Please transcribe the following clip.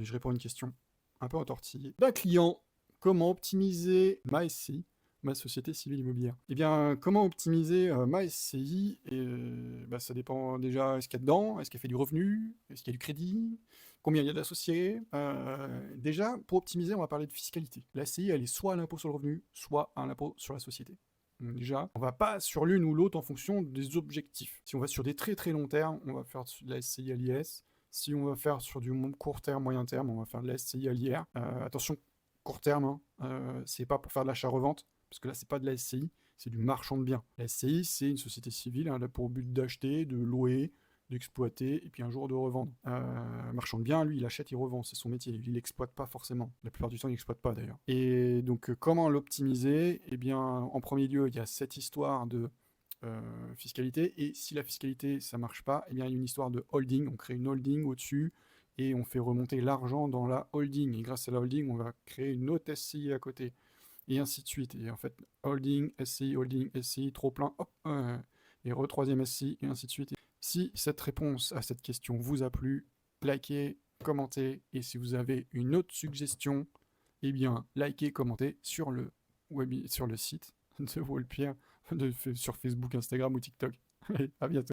Aujourd'hui, je réponds à une question un peu entortillée d'un client. Comment optimiser ma SCI, ma société civile immobilière? Eh bien, comment optimiser ma SCI? Ça dépend déjà, est-ce qu'il y a dedans? Est-ce qu'elle fait du revenu? Est-ce qu'il y a du crédit? Combien il y a d'associés? Déjà, pour optimiser, on va parler de fiscalité. La SCI, elle est soit à l'impôt sur le revenu, soit à l'impôt sur la société. Donc déjà, on va pas sur l'une ou l'autre en fonction des objectifs. Si on va sur des très très longs termes, on va faire de la SCI à l'IS. Si on va faire sur du court terme, moyen terme, on va faire de la SCI à l'IR. Attention, court terme, hein, c'est pas pour faire de l'achat-revente, parce que là, c'est pas de la SCI, c'est du marchand de biens. La SCI, c'est une société civile, hein, là, pour but d'acheter, de louer, d'exploiter, et puis un jour de revendre. Marchand de biens, lui, il achète, il revend, c'est son métier. Il l'exploite pas forcément. La plupart du temps, il n'exploite pas d'ailleurs. Et donc, comment l'optimiser? Eh bien, en premier lieu, il y a cette histoire de fiscalité, et si la fiscalité, ça marche pas, eh bien, il y a une histoire de holding. On crée une holding au-dessus, et on fait remonter l'argent dans la holding. Et grâce à la holding, on va créer une autre SCI à côté, et ainsi de suite. Et en fait, holding, SCI, trop plein, hop, et troisième SCI, et ainsi de suite. Si cette réponse à cette question vous a plu, likez, commentez, et si vous avez une autre suggestion, eh bien, likez, commentez sur le site de Wallpierre, sur Facebook, Instagram ou TikTok. Allez, à bientôt.